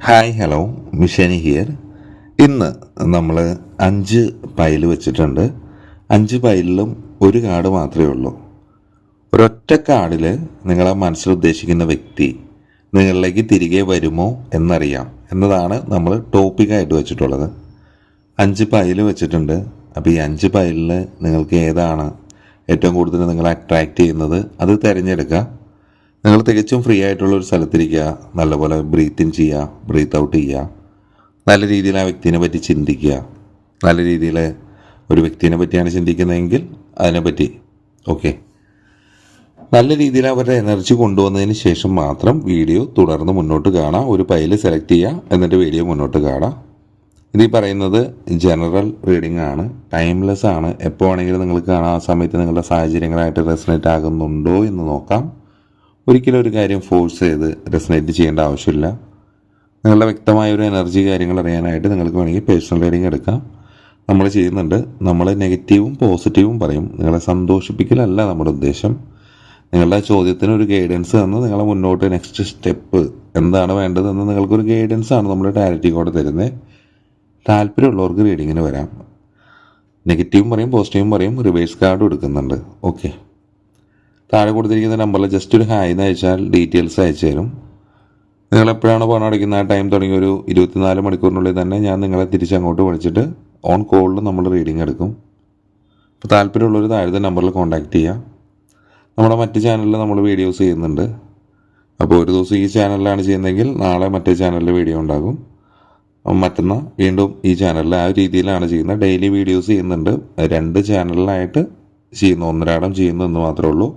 Hi hello മിഷനി here. ഇന്ന് നമ്മൾ 5 pile വെച്ചിട്ടുണ്ട്. 5 പൈലിലും ഒരു കാർഡ് മാത്രമേ ഉള്ളൂ. ഒരൊറ്റ കാർഡിൽ നിങ്ങളെ മനസ്സിൽ ഉദ്ദേശിക്കുന്ന വ്യക്തി നിങ്ങളിലേക്ക് തിരികെ വരുമോ എന്നറിയാം എന്നതാണ് നമ്മൾ ടോപ്പിക്കായിട്ട് വെച്ചിട്ടുള്ളത്. 5 പൈൽ വെച്ചിട്ടുണ്ട്. അപ്പോൾ ഈ 5 പൈലിൽ നിങ്ങൾക്ക് ഏതാണ് ഏറ്റവും കൂടുതൽ നിങ്ങളെ അട്രാക്റ്റ് ചെയ്യുന്നത് അത് തിരഞ്ഞെടുക്കുക. നിങ്ങൾ തികച്ചും ഫ്രീ ആയിട്ടുള്ള ഒരു സ്ഥലത്തിരിക്കുക, നല്ലപോലെ ബ്രീത്ത് ഇൻ ചെയ്യുക, ബ്രീത്ത് ഔട്ട് ചെയ്യുക, നല്ല രീതിയിൽ ആ വ്യക്തിനെ പറ്റി ചിന്തിക്കുക. നല്ല രീതിയിൽ ഒരു വ്യക്തിനെ പറ്റിയാണ് ചിന്തിക്കുന്നതെങ്കിൽ അതിനെപ്പറ്റി ഓക്കെ നല്ല രീതിയിൽ അവരുടെ എനർജി കൊണ്ടുവന്നതിന് ശേഷം മാത്രം വീഡിയോ തുടർന്ന് മുന്നോട്ട് കാണാം. ഒരു പൈൽ സെലക്ട് ചെയ്യുക, എന്നിട്ട് വീഡിയോ മുന്നോട്ട് കാണാം. ഇത് ഈ പറയുന്നത് ജനറൽ റീഡിംഗ് ആണ്, ടൈംലെസ് ആണ്. എപ്പോൾ വേണമെങ്കിലും നിങ്ങൾക്ക് കാണാം. ആ സമയത്ത് നിങ്ങളുടെ സാഹചര്യങ്ങളായിട്ട് റെസണേറ്റ് ആകുന്നുണ്ടോ എന്ന് നോക്കാം. ഒരിക്കലും ഒരു കാര്യം ഫോഴ്സ് ചെയ്ത് റെസണേറ്റ് ചെയ്യേണ്ട ആവശ്യമില്ല. നിങ്ങളുടെ വ്യക്തമായ ഒരു എനർജി കാര്യങ്ങൾ അറിയാനായിട്ട് നിങ്ങൾക്ക് വേണമെങ്കിൽ പേഴ്സണൽ റീഡിംഗ് എടുക്കാം. നമ്മൾ ചെയ്യുന്നുണ്ട്. നമ്മൾ നെഗറ്റീവും പോസിറ്റീവും പറയും. നിങ്ങളെ സന്തോഷിപ്പിക്കലല്ല നമ്മുടെ ഉദ്ദേശം. നിങ്ങളുടെ ചോദ്യത്തിന് ഒരു ഗൈഡൻസ് തന്ന് നിങ്ങളെ മുന്നോട്ട് നെക്സ്റ്റ് സ്റ്റെപ്പ് എന്താണ് വേണ്ടതെന്ന് നിങ്ങൾക്കൊരു ഗൈഡൻസ് ആണ് നമ്മൾ ടാരറ്റി കോഡ് തരുന്നത്. താല്പര്യമുള്ളവർക്ക് റീഡിങ്ങിന് വരാം. നെഗറ്റീവും പറയും, പോസിറ്റീവും പറയും, റിവേഴ്സ് കാർഡും എടുക്കുന്നുണ്ട്. ഓക്കെ, താഴെ കൊടുത്തിരിക്കുന്ന നമ്പറിൽ ജസ്റ്റ് ഒരു ഹായ് എന്ന് അയച്ചാൽ ഡീറ്റെയിൽസ് അയച്ചു തരും. നിങ്ങൾ എപ്പോഴാണ് പണം അടയ്ക്കുന്ന ആ ടൈം തുടങ്ങി ഒരു 24 മണിക്കൂറിനുള്ളിൽ തന്നെ ഞാൻ നിങ്ങളെ തിരിച്ചങ്ങോട്ട് വിളിച്ചിട്ട് ഓൺ കോളിൽ നമ്മൾ റീഡിംഗ് എടുക്കും. അപ്പോൾ താല്പര്യമുള്ളവർ താഴത്തെ നമ്പറിൽ കോൺടാക്റ്റ് ചെയ്യുക. നമ്മുടെ മറ്റ് ചാനലിൽ നമ്മൾ വീഡിയോസ് ചെയ്യുന്നുണ്ട്. അപ്പോൾ ഒരു ദിവസം ഈ ചാനലിലാണ് ചെയ്യുന്നതെങ്കിൽ നാളെ മറ്റേ ചാനലിൽ വീഡിയോ ഉണ്ടാകും. മറ്റന്നാൾ വീണ്ടും ഈ ചാനലിൽ ആ രീതിയിലാണ് ചെയ്യുന്നത്. ഡെയിലി വീഡിയോസ് ചെയ്യുന്നുണ്ട്. 2 ചാനലിലായിട്ട് ചെയ്യുന്നു, ഒന്നരാടം ചെയ്യുന്നു എന്ന് മാത്രമേ ഉള്ളൂ.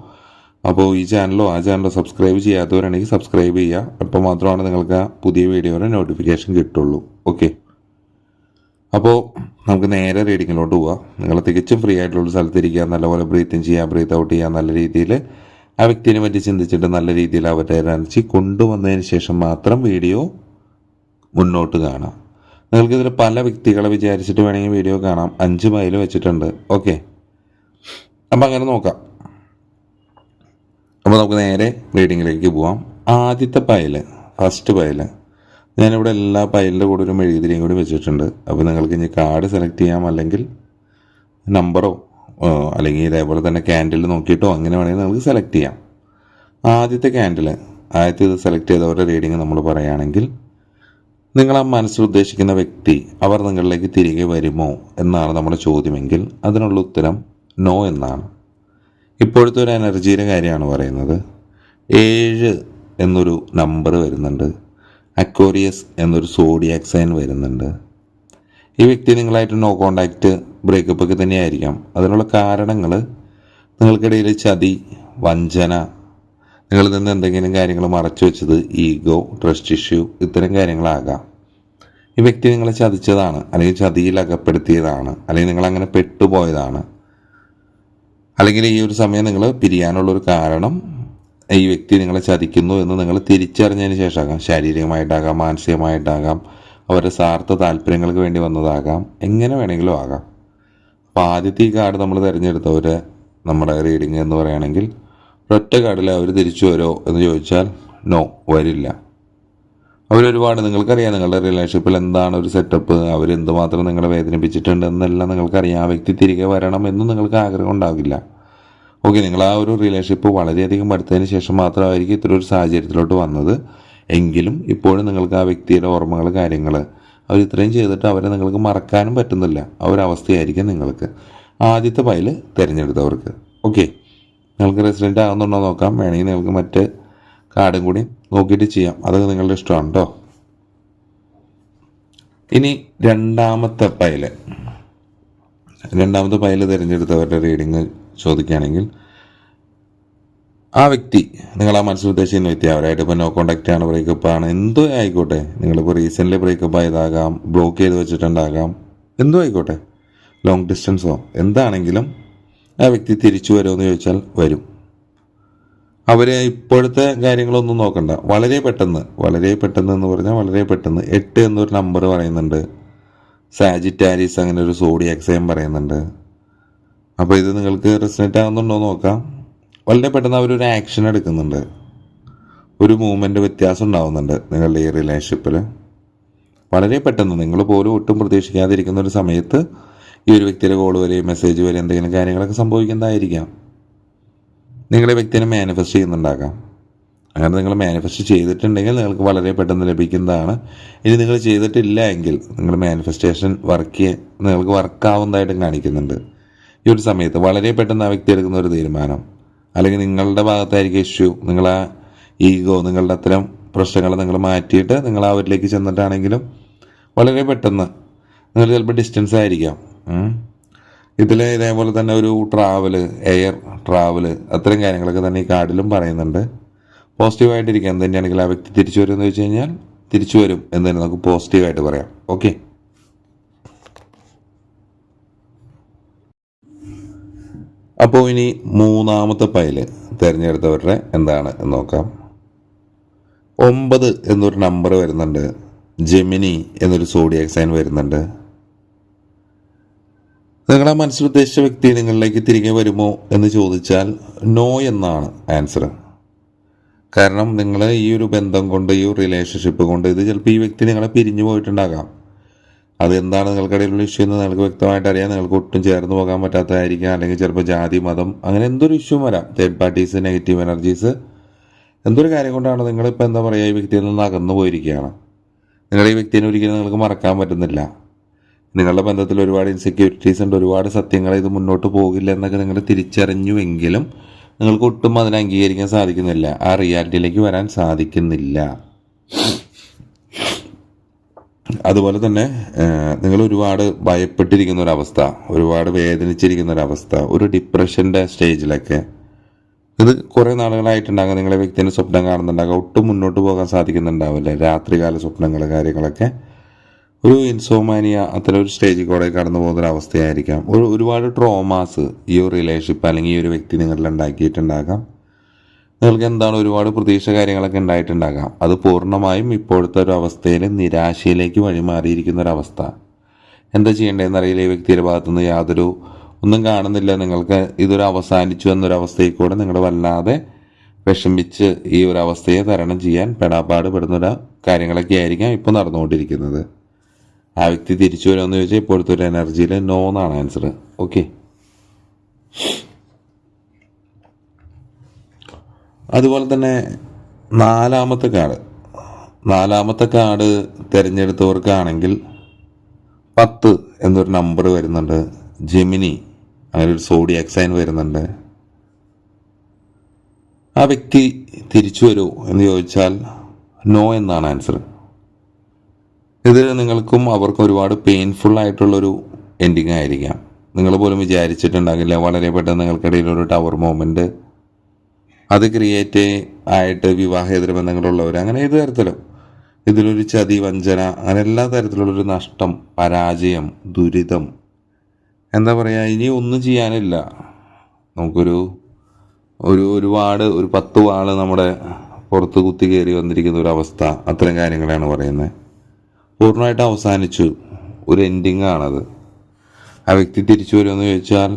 അപ്പോൾ ഈ ചാനലോ ആ ചാനലോ സബ്സ്ക്രൈബ് ചെയ്യാത്തവരാണെങ്കിൽ സബ്സ്ക്രൈബ് ചെയ്യുക. അപ്പോൾ മാത്രമാണ് നിങ്ങൾക്ക് ആ പുതിയ വീഡിയോയുടെ നോട്ടിഫിക്കേഷൻ കിട്ടുള്ളൂ. ഓക്കെ, അപ്പോൾ നമുക്ക് നേരെ റീഡിങ്ങിലോട്ട് പോവാം. നിങ്ങൾ തികച്ചും ഫ്രീ ആയിട്ടുള്ള സ്ഥലത്തിരിക്കുക, നല്ലപോലെ ബ്രീത്ത് ഇൻ ചെയ്യുക, ബ്രീത്ത് ഔട്ട് ചെയ്യുക. നല്ല രീതിയിൽ ആ വ്യക്തിനെ പറ്റി ചിന്തിച്ചിട്ട് നല്ല രീതിയിൽ അവരുടെ എനർജി കൊണ്ടുവന്നതിന് ശേഷം മാത്രം വീഡിയോ മുന്നോട്ട് കാണാം. നിങ്ങൾക്കിതിൽ പല വ്യക്തികളെ വിചാരിച്ചിട്ട് വേണമെങ്കിൽ വീഡിയോ കാണാം. 5 പൈൽ വെച്ചിട്ടുണ്ട്. ഓക്കെ, അപ്പം അങ്ങനെ നോക്കാം. അപ്പോൾ നമുക്ക് നേരെ റീഡിങ്ങിലേക്ക് പോവാം. ആദ്യത്തെ പൈല്, ഫസ്റ്റ് പൈല്, ഞാനിവിടെ എല്ലാ പൈലിൻ്റെ കൂടെ ഒരു മെഴുകുതിരിയും കൂടി വെച്ചിട്ടുണ്ട്. അപ്പോൾ നിങ്ങൾക്ക് ഇനി കാർഡ് സെലക്ട് ചെയ്യാം, അല്ലെങ്കിൽ നമ്പറോ അല്ലെങ്കിൽ ഇതേപോലെ തന്നെ ക്യാൻഡിൽ നോക്കിയിട്ടോ അങ്ങനെ വേണമെങ്കിൽ നിങ്ങൾക്ക് സെലക്ട് ചെയ്യാം. ആദ്യത്തെ ക്യാൻഡിൽ, ആദ്യത്തെ ഇത് സെലക്ട് ചെയ്തവരുടെ റീഡിങ് നമ്മൾ പറയുകയാണെങ്കിൽ, നിങ്ങൾ ആ മനസ്സിൽ ഉദ്ദേശിക്കുന്ന വ്യക്തി അവർ നിങ്ങളിലേക്ക് തിരികെ വരുമോ എന്നാണ് നമ്മുടെ ചോദ്യമെങ്കിൽ അതിനുള്ള ഉത്തരം നോ എന്നാണ്. ഇപ്പോഴത്തെ ഒരു എനർജിയുടെ കാര്യമാണ് പറയുന്നത്. 7 എന്നൊരു നമ്പർ വരുന്നുണ്ട്. അക്വേറിയസ് എന്നൊരു സോഡിയാക് സൈൻ വരുന്നുണ്ട്. ഈ വ്യക്തി നിങ്ങളായിട്ട് നോ കോണ്ടാക്റ്റ്, ബ്രേക്കപ്പ് ഒക്കെ തന്നെയായിരിക്കാം. അതിനുള്ള കാരണങ്ങൾ നിങ്ങൾക്കിടയിൽ ചതി, വഞ്ചന, നിങ്ങളിൽ നിന്ന് എന്തെങ്കിലും കാര്യങ്ങൾ മറച്ചു വെച്ചത്, ഈഗോ, ട്രസ്റ്റ് ഇഷ്യൂ, ഇത്തരം കാര്യങ്ങളാകാം. ഈ വ്യക്തി നിങ്ങളെ ചതിച്ചതാണ്, അല്ലെങ്കിൽ ചതിയിൽ അകപ്പെടുത്തിയതാണ്, അല്ലെങ്കിൽ നിങ്ങളങ്ങനെ പെട്ടുപോയതാണ്. അല്ലെങ്കിൽ ഈ ഒരു സമയം നിങ്ങൾ പിരിയാനുള്ളൊരു കാരണം ഈ വ്യക്തി നിങ്ങളെ ചതിക്കുന്നു എന്ന് നിങ്ങൾ തിരിച്ചറിഞ്ഞതിന് ശേഷമാകാം. ശാരീരികമായിട്ടാകാം, മാനസികമായിട്ടാകാം, അവരുടെ സ്വാർത്ഥ താല്പര്യങ്ങൾക്ക് വേണ്ടി വന്നതാകാം, എങ്ങനെ വേണമെങ്കിലും ആകാം. അപ്പോൾ ആദ്യത്തെ ഈ കാർഡ് നമ്മൾ തിരഞ്ഞെടുത്തവർ നമ്മുടെ റീഡിങ് എന്ന് പറയുകയാണെങ്കിൽ ഒറ്റ കാർഡിൽ അവർ തിരിച്ചു വരുമോ എന്ന് ചോദിച്ചാൽ നോ, വരില്ല. അവരൊരുപാട്, നിങ്ങൾക്കറിയാം നിങ്ങളുടെ റിലേഷൻഷിപ്പിൽ എന്താണ് ഒരു സെറ്റപ്പ്, അവരെന്തുമാത്രം നിങ്ങളെ വേദനിപ്പിച്ചിട്ടുണ്ട് എന്നെല്ലാം നിങ്ങൾക്കറിയാം. ആ വ്യക്തി തിരികെ വരണം എന്നും നിങ്ങൾക്ക് ആഗ്രഹം ഉണ്ടാവില്ല. ഓക്കെ, നിങ്ങൾ ആ ഒരു റിലേഷൻഷിപ്പ് വളരെയധികം അടുത്തതിന് ശേഷം മാത്രമായിരിക്കും ഇത്ര ഒരു സാഹചര്യത്തിലോട്ട് വന്നത്. എങ്കിലും ഇപ്പോഴും നിങ്ങൾക്ക് ആ വ്യക്തിയുടെ ഓർമ്മകൾ, കാര്യങ്ങൾ, അവർ ഇത്രയും ചെയ്തിട്ട് അവരെ നിങ്ങൾക്ക് മറക്കാനും പറ്റുന്നില്ല. ആ ഒരു അവസ്ഥയായിരിക്കും നിങ്ങൾക്ക് ആദ്യത്തെ പൈല് തിരഞ്ഞെടുത്തവർക്ക്. ഓക്കെ, നിങ്ങൾക്ക് റെസിഡൻ്റ് ആകുന്നുണ്ടോ നോക്കാം. വേണമെങ്കിൽ നിങ്ങൾക്ക് മറ്റ് കാർഡും കൂടി നോക്കിയിട്ട് ചെയ്യാം. അതൊക്കെ നിങ്ങളുടെ ഇഷ്ടമാണ് കേട്ടോ. ഇനി രണ്ടാമത്തെ പൈല് തിരഞ്ഞെടുത്തവരുടെ റീഡിങ് ചോദിക്കുകയാണെങ്കിൽ, ആ വ്യക്തി നിങ്ങൾ ആ മനസ്സിൽ ഉദ്ദേശിക്കുന്ന വ്യക്തി അവരായിട്ട് ഇപ്പോൾ നോ കോണ്ടാക്റ്റ് ആണ്, ബ്രേക്കപ്പ് ആണ്, എന്തോ ആയിക്കോട്ടെ, നിങ്ങളിപ്പോൾ റീസെൻ്റ്ലി ബ്രേക്കപ്പ് ആയതാകാം, ബ്ലോക്ക് ചെയ്ത് വെച്ചിട്ടുണ്ടാകാം, എന്തോ ആയിക്കോട്ടെ, ലോങ് ഡിസ്റ്റൻസോ എന്താണെങ്കിലും ആ വ്യക്തി തിരിച്ചു വരുമോ എന്ന് ചോദിച്ചാൽ വരും. അവർ ഇപ്പോഴത്തെ കാര്യങ്ങളൊന്നും നോക്കണ്ട. വളരെ പെട്ടെന്ന് എന്ന് പറഞ്ഞാൽ വളരെ പെട്ടെന്ന് 8 എന്നൊരു നമ്പർ പറയുന്നുണ്ട്. സാജിറ്റാരിസ് അങ്ങനെ ഒരു സോഡിയാക് സൈൻ പറയുന്നുണ്ട്. അപ്പോൾ ഇത് നിങ്ങൾക്ക് റെസണേറ്റ് ആകുന്നുണ്ടോ നോക്കാം. വളരെ പെട്ടെന്ന് അവരൊരു ആക്ഷൻ എടുക്കുന്നുണ്ട്. ഒരു മൂവ്മെൻറ്റ് വ്യത്യാസം ഉണ്ടാകുന്നുണ്ട് നിങ്ങളുടെ ഈ റിലേഷൻഷിപ്പിൽ. വളരെ പെട്ടെന്ന് നിങ്ങൾ പോലും ഒട്ടും പ്രതീക്ഷിക്കാതിരിക്കുന്ന ഒരു സമയത്ത് ഈ ഒരു വ്യക്തിയുടെ കോൾ വരെ മെസ്സേജ് വരെ എന്തെങ്കിലും കാര്യങ്ങളൊക്കെ സംഭവിക്കുന്നതായിരിക്കാം. നിങ്ങളെ വ്യക്തിനെ മാനിഫെസ്റ്റ് ചെയ്യുന്നുണ്ടാകാം. അങ്ങനെ നിങ്ങൾ മാനിഫെസ്റ്റ് ചെയ്തിട്ടുണ്ടെങ്കിൽ നിങ്ങൾക്ക് വളരെ പെട്ടെന്ന് ലഭിക്കുന്നതാണ്. ഇനി നിങ്ങൾ ചെയ്തിട്ടില്ല എങ്കിൽ നിങ്ങൾ മാനിഫെസ്റ്റേഷൻ നിങ്ങൾക്ക് വർക്കാവുന്നതായിട്ടും കാണിക്കുന്നുണ്ട്. ഈ ഒരു സമയത്ത് വളരെ പെട്ടെന്ന് ആ വ്യക്തി എടുക്കുന്ന ഒരു തീരുമാനം, അല്ലെങ്കിൽ നിങ്ങളുടെ ഭാഗത്തായിരിക്കും ഇഷ്യൂ, നിങ്ങളാ ഈഗോ, നിങ്ങളുടെ അത്തരം പ്രശ്നങ്ങൾ നിങ്ങൾ മാറ്റിയിട്ട് നിങ്ങൾ അവരിലേക്ക് ചെന്നിട്ടാണെങ്കിലും വളരെ പെട്ടെന്ന് നിങ്ങൾ ചിലപ്പോൾ ഡിസ്റ്റൻസ് ആയിരിക്കാം. ഇതിൽ ഇതേപോലെ തന്നെ ഒരു ട്രാവല്, എയർ ട്രാവല്, അത്തരം കാര്യങ്ങളൊക്കെ തന്നെ ഈ കാർഡിലും പറയുന്നുണ്ട്. പോസിറ്റീവായിട്ടിരിക്കുക. എന്ത് തന്നെയാണെങ്കിൽ ആ വ്യക്തി തിരിച്ചു വരും എന്ന് വെച്ച് കഴിഞ്ഞാൽ തിരിച്ചു വരും എന്ന് തന്നെ നമുക്ക് പോസിറ്റീവായിട്ട് പറയാം. ഓക്കെ. അപ്പോൾ ഇനി മൂന്നാമത്തെ പൈല് തിരഞ്ഞെടുത്തവരുടെ എന്താണ് എന്ന് നോക്കാം. 9 എന്നൊരു നമ്പർ വരുന്നുണ്ട്. ജെമിനി എന്നൊരു സോഡിയാക് സൈൻ വരുന്നുണ്ട്. നിങ്ങളെ മനസ്സിൽ ഉദ്ദേശിച്ച വ്യക്തി നിങ്ങളിലേക്ക് തിരികെ വരുമോ എന്ന് ചോദിച്ചാൽ നോ എന്നാണ് ആൻസർ. കാരണം നിങ്ങൾ ഈ ഒരു ബന്ധം കൊണ്ട്, ഈ ഒരു റിലേഷൻഷിപ്പ് കൊണ്ട്, ഇത് ചിലപ്പോൾ ഈ വ്യക്തി നിങ്ങളെ പിരിഞ്ഞു പോയിട്ടുണ്ടാകാം. അതെന്താണ് നിങ്ങൾക്കിടയിലുള്ള ഇഷ്യൂ എന്ന് നിങ്ങൾക്ക് വ്യക്തമായിട്ട് അറിയാം. നിങ്ങൾക്ക് ഒട്ടും ചേർന്ന് പോകാൻ പറ്റാത്തതായിരിക്കാം, അല്ലെങ്കിൽ ചിലപ്പോൾ ജാതി, മതം, അങ്ങനെ എന്തൊരു ഇഷ്യൂ വരാം. തേർഡ് പാർട്ടീസ്, നെഗറ്റീവ് എനർജീസ്, എന്തൊരു കാര്യം കൊണ്ടാണ് നിങ്ങളിപ്പോൾ എന്താ പറയുക, ഈ വ്യക്തിയിൽ നിന്ന് അകന്നു പോയിരിക്കുകയാണ്. നിങ്ങൾ ഈ വ്യക്തിനെ ഒരിക്കലും നിങ്ങൾക്ക് മറക്കാൻ പറ്റുന്നില്ല. നിങ്ങളുടെ ബന്ധത്തിൽ ഒരുപാട് ഇൻസെക്യൂരിറ്റീസ് ഉണ്ട്, ഒരുപാട് സത്യങ്ങൾ ഇത് മുന്നോട്ട് പോകില്ല എന്നൊക്കെ നിങ്ങൾ തിരിച്ചറിഞ്ഞുവെങ്കിലും നിങ്ങൾക്ക് ഒട്ടും അതിനെ അംഗീകരിക്കാൻ സാധിക്കുന്നില്ല. ആ റിയാലിറ്റിയിലേക്ക് വരാൻ സാധിക്കുന്നില്ല. അതുപോലെ തന്നെ നിങ്ങൾ ഒരുപാട് ഭയപ്പെട്ടിരിക്കുന്ന ഒരവസ്ഥ, ഒരുപാട് വേദനിച്ചിരിക്കുന്ന ഒരവസ്ഥ, ഒരു ഡിപ്രഷൻ്റെ സ്റ്റേജിലൊക്കെ ഇത് കുറേ നാളുകളായിട്ടുണ്ടാകാം. നിങ്ങളെ വ്യക്തിൻ്റെ സ്വപ്നം കാണുന്നുണ്ടാകാം, ഒട്ടും മുന്നോട്ട് പോകാൻ സാധിക്കുന്നുണ്ടാവില്ല. രാത്രികാല സ്വപ്നങ്ങൾ, കാര്യങ്ങളൊക്കെ ഒരു ഇൻസോമാനിയ, അത്തരം ഒരു സ്റ്റേജിൽ കൂടെ കടന്നു പോകുന്നൊരവസ്ഥയായിരിക്കാം. ഒരുപാട് ട്രോമാസ് ഈ ഒരു റിലേഷൻഷിപ്പ് അല്ലെങ്കിൽ ഈ ഒരു വ്യക്തി നിങ്ങളിൽ ഉണ്ടാക്കിയിട്ടുണ്ടാകാം. നിങ്ങൾക്ക് എന്താണ് ഒരുപാട് പ്രതീക്ഷ കാര്യങ്ങളൊക്കെ ഉണ്ടായിട്ടുണ്ടാകാം. അത് പൂർണ്ണമായും ഇപ്പോഴത്തെ ഒരു അവസ്ഥയിൽ നിരാശയിലേക്ക് വഴിമാറിയിരിക്കുന്ന ഒരവസ്ഥ. എന്താ ചെയ്യേണ്ടതെന്ന് അറിയില്ല. ഈ വ്യക്തിയുടെ ഭാഗത്തുനിന്ന് യാതൊരു ഒന്നും കാണുന്നില്ല. നിങ്ങൾക്ക് ഇതൊരു അവസാനിച്ചു എന്നൊരവസ്ഥയിൽ കൂടെ നിങ്ങൾ വല്ലാതെ വിഷമിച്ച് ഈ ഒരു അവസ്ഥയെ തരണം ചെയ്യാൻ പെടാപ്പാട് പെടുന്നൊരു കാര്യങ്ങളൊക്കെ ആയിരിക്കാം ഇപ്പോൾ നടന്നുകൊണ്ടിരിക്കുന്നത്. ആ വ്യക്തി തിരിച്ചു വരുമെന്ന് ചോദിച്ചാൽ ഇപ്പോഴത്തെ ഒരു എനർജിയിൽ നോ എന്നാണ് ആൻസർ. ഓക്കെ. അതുപോലെ തന്നെ നാലാമത്തെ കാർഡ് തിരഞ്ഞെടുത്തവർക്കാണെങ്കിൽ 10 എന്നൊരു നമ്പർ വരുന്നുണ്ട്. ജെമിനി അങ്ങനെ ഒരു സോഡിയാക് സൈൻ വരുന്നുണ്ട്. ആ വ്യക്തി തിരിച്ചു വരുമോ എന്ന് ചോദിച്ചാൽ നോ എന്നാണ് ആൻസർ. ഇത് നിങ്ങൾക്കും അവർക്കും ഒരുപാട് പെയിൻഫുൾ ആയിട്ടുള്ളൊരു എൻഡിങ് ആയിരിക്കാം. നിങ്ങൾ പോലും വിചാരിച്ചിട്ടുണ്ടാകില്ല വളരെ പെട്ടെന്ന് നിങ്ങൾക്കിടയിലൊരു ടവർ മൊമെൻറ്റ് അത് ക്രിയേറ്റ് ആയിട്ട് വിവാഹേതര ബന്ധങ്ങളുള്ളവർ, അങ്ങനെ ഏത് തരത്തിലും ഇതിലൊരു ചതി, വഞ്ചന, അങ്ങനെ എല്ലാ തരത്തിലുള്ളൊരു നഷ്ടം, പരാജയം, ദുരിതം, എന്താ പറയുക, ഇനി ഒന്നും ചെയ്യാനില്ല. നമുക്കൊരു ഒരുപാട് 10 വാള് നമ്മുടെ പുറത്ത് കുത്തി കയറി വന്നിരിക്കുന്ന ഒരു അവസ്ഥ, അത്തരം കാര്യങ്ങളാണ് പറയുന്നത്. പൂർണ്ണമായിട്ട് അവസാനിച്ചു, ഒരു എൻഡിങ് ആണത്. ആ വ്യക്തി തിരിച്ചു വരുമെന്ന് ചോദിച്ചാൽ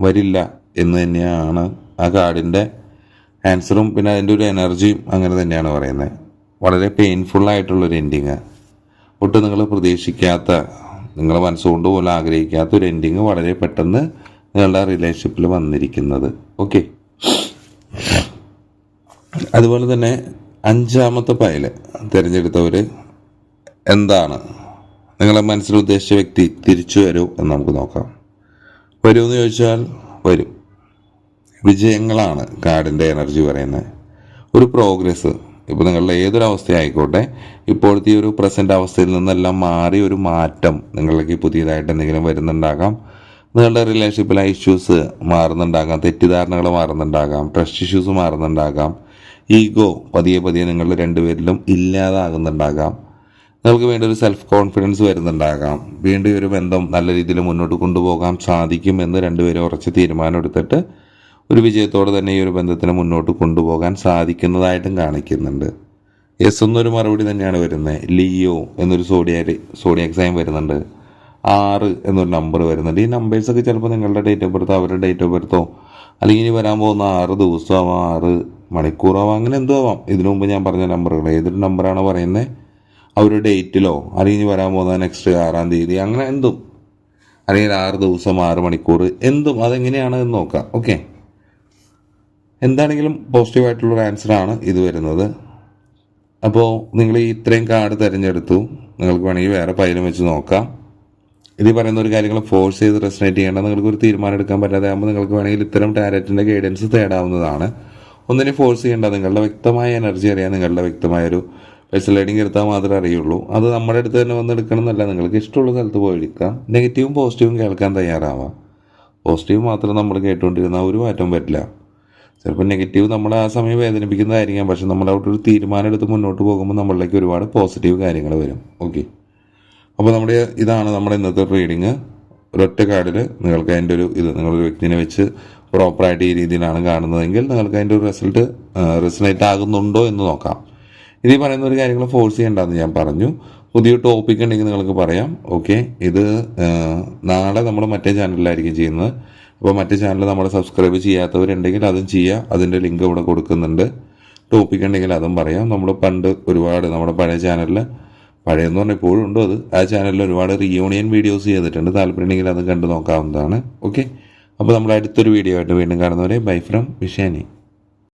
വരില്ല എന്ന് തന്നെയാണ് ആ കാർഡിൻ്റെ ആൻസറും. പിന്നെ അതിൻ്റെ ഒരു എനർജിയും അങ്ങനെ തന്നെയാണ് പറയുന്നത്. വളരെ പെയിൻഫുള്ളായിട്ടുള്ളൊരു എൻഡിങ്, ഒട്ടും നിങ്ങൾ പ്രതീക്ഷിക്കാത്ത, നിങ്ങളെ മനസ്സുകൊണ്ട് പോലും ആഗ്രഹിക്കാത്ത ഒരു എൻഡിങ് വളരെ പെട്ടെന്ന് നിങ്ങളുടെ റിലേഷൻഷിപ്പിൽ വന്നിരിക്കുന്നത്. ഓക്കെ. അതുപോലെ തന്നെ 5ാമത്തെ പൈല് തിരഞ്ഞെടുത്തവർ എന്താണ്, നിങ്ങളെ മനസ്സിൽ ഉദ്ദേശിച്ച വ്യക്തി തിരിച്ചു വരുമോ എന്ന് നമുക്ക് നോക്കാം. വരുമെന്ന് ചോദിച്ചാൽ വരും. വിജയങ്ങളാണ് കാർഡിൻ്റെ എനർജി പറയുന്നത്. ഒരു പ്രോഗ്രസ്, ഇപ്പോൾ നിങ്ങളുടെ ഏതൊരവസ്ഥയായിക്കോട്ടെ, ഇപ്പോഴത്തെ ഈ ഒരു പ്രസൻറ്റ് അവസ്ഥയിൽ നിന്നെല്ലാം മാറി ഒരു മാറ്റം നിങ്ങളിലേക്ക് പുതിയതായിട്ട് എന്തെങ്കിലും വരുന്നുണ്ടാകാം. നിങ്ങളുടെ റിലേഷൻഷിപ്പിലെ ഇഷ്യൂസ് മാറുന്നുണ്ടാകാം, തെറ്റിദ്ധാരണകൾ മാറുന്നുണ്ടാകാം, ട്രസ്റ്റ് ഇഷ്യൂസ് മാറുന്നുണ്ടാകാം, ഈഗോ പതിയെ നിങ്ങളുടെ രണ്ടുപേരിലും ഇല്ലാതാകുന്നുണ്ടാകാം. നിങ്ങൾക്ക് വേണ്ടി ഒരു സെൽഫ് കോൺഫിഡൻസ് വരുന്നുണ്ടാകാം. വീണ്ടും ഒരു ബന്ധം നല്ല രീതിയിൽ മുന്നോട്ട് കൊണ്ടുപോകാൻ സാധിക്കുമെന്ന് രണ്ടുപേരും ഉറച്ച തീരുമാനം എടുത്തിട്ട് ഒരു വിജയത്തോടെ തന്നെ ഈ ഒരു ബന്ധത്തിന് മുന്നോട്ട് കൊണ്ടുപോകാൻ സാധിക്കുന്നതായിട്ടും കാണിക്കുന്നുണ്ട്. യെസ് എന്നൊരു മറുപടി തന്നെയാണ് വരുന്നത്. ലിയോ എന്നൊരു സോഡിയാക് സൈൻ വരുന്നുണ്ട്. 6 എന്നൊരു നമ്പർ വരുന്നുണ്ട്. ഈ നമ്പേഴ്സൊക്കെ ചിലപ്പോൾ നിങ്ങളുടെ ഡേറ്റ് ഓഫ് ബർത്തോ അവരുടെ ഡേറ്റ് ഓഫ് ബർത്തോ, അല്ലെങ്കിൽ ഇനി വരാൻ പോകുന്ന 6 ദിവസമാവാം, 6 മണിക്കൂറാവാം, അങ്ങനെ എന്തോ ആവാം. ഇതിനു മുമ്പ് ഞാൻ പറഞ്ഞ നമ്പറുകൾ ഏതൊരു നമ്പറാണോ പറയുന്നത് ആ ഒരു ഡേറ്റിലോ അല്ലെങ്കിൽ വരാൻ പോകുന്ന നെക്സ്റ്റ് 6-ാം തീയതി അങ്ങനെ എന്തും, അല്ലെങ്കിൽ 6 ദിവസം 6 മണിക്കൂർ എന്തും അതെങ്ങനെയാണ് എന്ന് നോക്കാം. ഓക്കെ, എന്താണെങ്കിലും പോസിറ്റീവായിട്ടുള്ളൊരു ആൻസറാണ് ഇത് വരുന്നത്. അപ്പോൾ നിങ്ങൾ ഈ ഇത്രയും കാർഡ് തിരഞ്ഞെടുത്തു, നിങ്ങൾക്ക് വേണമെങ്കിൽ വേറെ പൈലും വെച്ച് നോക്കാം. ഇത് പറയുന്ന ഒരു കാര്യങ്ങൾ ഫോഴ്സ് ചെയ്ത് റെസനേറ്റ് ചെയ്യേണ്ട, നിങ്ങൾക്ക് ഒരു തീരുമാനം എടുക്കാൻ പറ്റാതെ ആകുമ്പോൾ നിങ്ങൾക്ക് വേണമെങ്കിൽ ഇത്തരം ടാരറ്റിൻ്റെ ഗൈഡൻസ് തേടാവുന്നതാണ്. ഒന്നിനെ ഫോഴ്സ് ചെയ്യേണ്ട, നിങ്ങളുടെ വ്യക്തമായ എനർജി അറിയാൻ, നിങ്ങളുടെ വ്യക്തമായൊരു പേഴ്സണൽ റീഡിങ് എടുത്താൽ മാത്രമേ അറിയുള്ളൂ. അത് നമ്മുടെ അടുത്ത് തന്നെ വന്ന് എടുക്കണം എന്നല്ല, നിങ്ങൾക്ക് ഇഷ്ടമുള്ള സ്ഥലത്ത് പോയി എടുക്കാം. നെഗറ്റീവും പോസിറ്റീവും കേൾക്കാൻ തയ്യാറാവാം. പോസിറ്റീവ് മാത്രം നമ്മൾ കേട്ടുകൊണ്ടിരുന്നാൽ ഒരു മാറ്റവും പറ്റില്ല. ചിലപ്പോൾ നെഗറ്റീവ് നമ്മളെ ആ സമയം വേദനിപ്പിക്കുന്നതായിരിക്കാം, പക്ഷെ നമ്മൾ അവിടെ ഒരു തീരുമാനം എടുത്ത് മുന്നോട്ട് പോകുമ്പോൾ നമ്മളിലേക്ക് ഒരുപാട് പോസിറ്റീവ് കാര്യങ്ങൾ വരും. ഓക്കെ, അപ്പോൾ ഇതാണ് നമ്മുടെ ഇന്നത്തെ റീഡിങ്. ഒരൊറ്റ കാർഡിൽ നിങ്ങൾക്ക് അതിൻ്റെ ഒരു നിങ്ങളൊരു വ്യക്തിനെ വെച്ച് പ്രോപ്പറായിട്ട് ഈ രീതിയിലാണ് കാണുന്നതെങ്കിൽ നിങ്ങൾക്ക് അതിൻ്റെ ഒരു റിസൾട്ട് റെസനേറ്റ് ആകുന്നുണ്ടോ എന്ന് നോക്കാം. ഇനി പറയുന്ന ഒരു കാര്യങ്ങൾ ഫോഴ്സ് ചെയ്യേണ്ടതെന്ന് ഞാൻ പറഞ്ഞു. പുതിയൊരു ടോപ്പിക് ഉണ്ടെങ്കിൽ നിങ്ങൾക്ക് പറയാം. ഓക്കെ, ഇത് നാളെ നമ്മൾ മറ്റേ ചാനലിലായിരിക്കും ചെയ്യുന്നത്. അപ്പോൾ മറ്റേ ചാനൽ നമ്മൾ സബ്സ്ക്രൈബ് ചെയ്യാത്തവരുണ്ടെങ്കിൽ അതും ചെയ്യുക. അതിൻ്റെ ലിങ്ക് ഇവിടെ കൊടുക്കുന്നുണ്ട്. ടോപ്പിക് ഉണ്ടെങ്കിൽ അതും പറയാം. നമ്മൾ പണ്ട് ഒരുപാട് നമ്മുടെ പഴയ ചാനലിൽ, പഴയെന്ന് പറഞ്ഞാൽ ഇപ്പോഴും ഉണ്ടോ അത്, ആ ചാനലിൽ ഒരുപാട് റീയൂണിയൻ വീഡിയോസ് ചെയ്തിട്ടുണ്ട്. താല്പര്യമുണ്ടെങ്കിൽ അത് കണ്ടു നോക്കാവുന്നതാണ്. ഓക്കെ, അപ്പോൾ നമ്മൾ അടുത്തൊരു വീഡിയോ ആയിട്ട് വീണ്ടും കാണുന്നവരെ ബൈ ഫ്രം വിഷാനി.